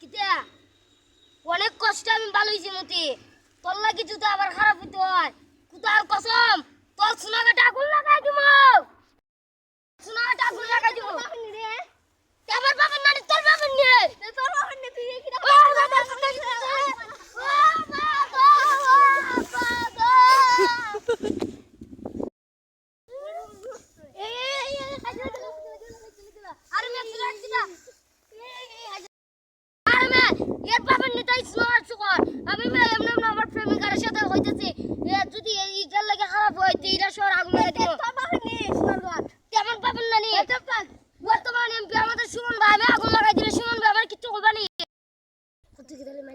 কিতা অনেক কষ্ট আমি ভালো হইছি মতি তোর লাগি যদি আবার খারাপ হইতে হয় কুতার কসম তোর সোনাগাটা আগুন লাগাই দিব সোনাগাটা আগুন লাগাই দিব আমার বাবার নানি তোর বাবার নিয়ে তোর বাবার নিয়ে তুই কি এর বাবার নেতাই স্মার্ট সুগার আমি এমন আমার প্রেমিকার সাথে হইতেছি যদি এইটার লাগে খারাপ হয় এইটা শহর আগুন লাগাই দিব তোর বাবার নিয়ে স্মার্ট কেমন বাবার নানি বর্তমান এমপি আমাদের সুমন ভাই আমি আগুন লাগাই দিলে সুমন ভাই আমার কিছু করবে না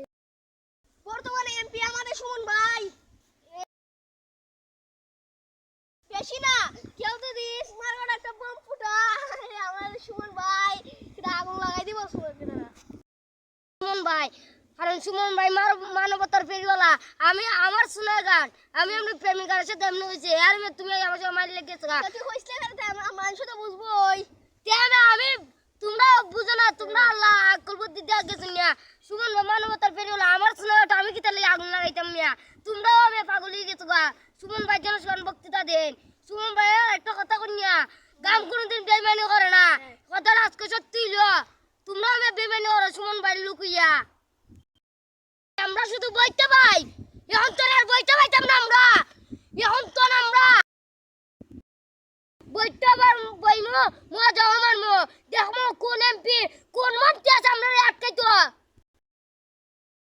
বর্তমানে এমপি আমাদের সুমন ভাই বেশি না কেউ যদি স্মার্ট একটা বম ফুটা আমাদের সুমন ভাই সেটা আগুন লাগাই দিব সুমন ভাই কারণ সুমন ভাই মানবতার ফেরিওয়ালা আমি আমার সোনার গান আমি এমনি প্রেমিকার সাথে এমনি হয়েছে আর তুমি আমার সাথে মারি লেগেছে তুই হইসলে মানুষ তো বুঝবোই আমি তোমরা বুঝো না তোমরা আল্লাহ আকল বুদ্ধি দেওয়া গেছেন না সুমন ভাই মানবতার ফেরিওয়ালা আমার সোনার আমি কি তাহলে আগুন লাগাইতাম না তোমরাও আমি পাগল হয়ে গেছো গা সুমন ভাই জনসাধারণ বক্তৃতা দেন সুমন ভাই একটা কথা কইয়া গাম কোনোদিন বেইমানি করে না কথাটা আজকে সত্যি হইলো তোমরা আমি বেইমানি করো সুমন ভাই লুকুইয়া আমরা শুধু বইতে পাই এখন তো আর বইতে পাইতাম না আমরা এখন তো আমরা বইতে পার বইমো মজা মারমো দেখমো কোন এমপি কোন মন্ত্রী আছে আমরা আটকাইতো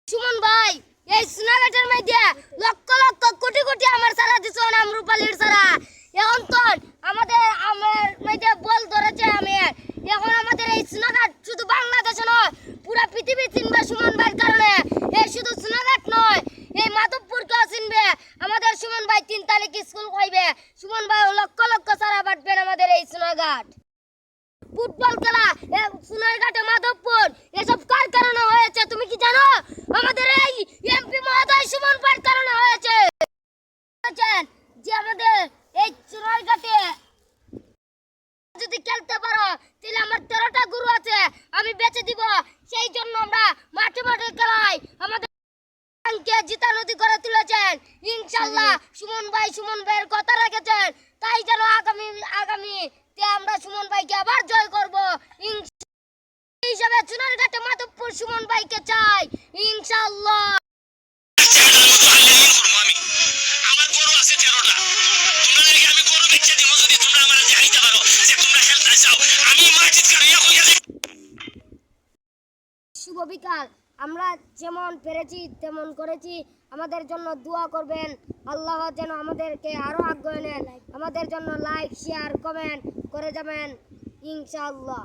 সুমন ভাই এই সোনাগাটের মধ্যে লক্ষ লক্ষ কোটি কোটি আমার সারা দিছো নাম রূপালীর সারা এখন তো আমাদের মধ্যে বল ধরেছে আমি এখন আমাদের এই সোনাগাট শুধু বাংলাদেশে নয় পুরো পৃথিবী চিনবে সুমন ভাইয়ের কারণে এই শুধু সোনাগাট নয় এই মাধবপুরকেও চিনবে আমাদের সুমন ভাই 3 তারিখ স্কুল কইবে সুমন ভাই লক্ষ লক্ষ সারা বাটবেন আমাদের এই সোনাগাট ফুটবল খেলা সোনারঘাটে মাধবপুর এসব কার কারণে হয়েছে তুমি কি জানো আমাদের এই এমপি মহোদয় সুমন ভাইয়ের কারণে হয়েছে যে আমাদের এই সোনারঘাটে যদি খেলতে পারো তাহলে আমার 13টা গরু আছে আমি বেচে দিব সেই জন্য আমরা মাঠে মাঠে খেলাই আমাদের জিতানোদি করে তুলেছেন ইনশাআল্লাহ সুমন ভাইয়ের কথা রেখেছেন তাই যেন আগামী আমরা সুমন ভাইকে আবার জয় করব হিসাবে সোনারঘাটে মাধবপুর সুমন ভাইকে চাই ইনশাআল্লাহ আমার গরু আছে 13টা তোমরা দেখি আমি গরু বেচে দিব যদি তোমরা আমারে দেখাইতে পারো যে তোমরা খেলতে চাও আমি মাটিত কারিয়া কইয়া শুভ বিকাল আমরা যেমন পেরেছি তেমন করেছি আমাদের জন্য দোয়া করবেন আল্লাহ যেন আমাদেরকে আরো আগ্রহ নেন আমাদের জন্য লাইক শেয়ার কমেন্ট করে যাবেন ইনশাআল্লাহ।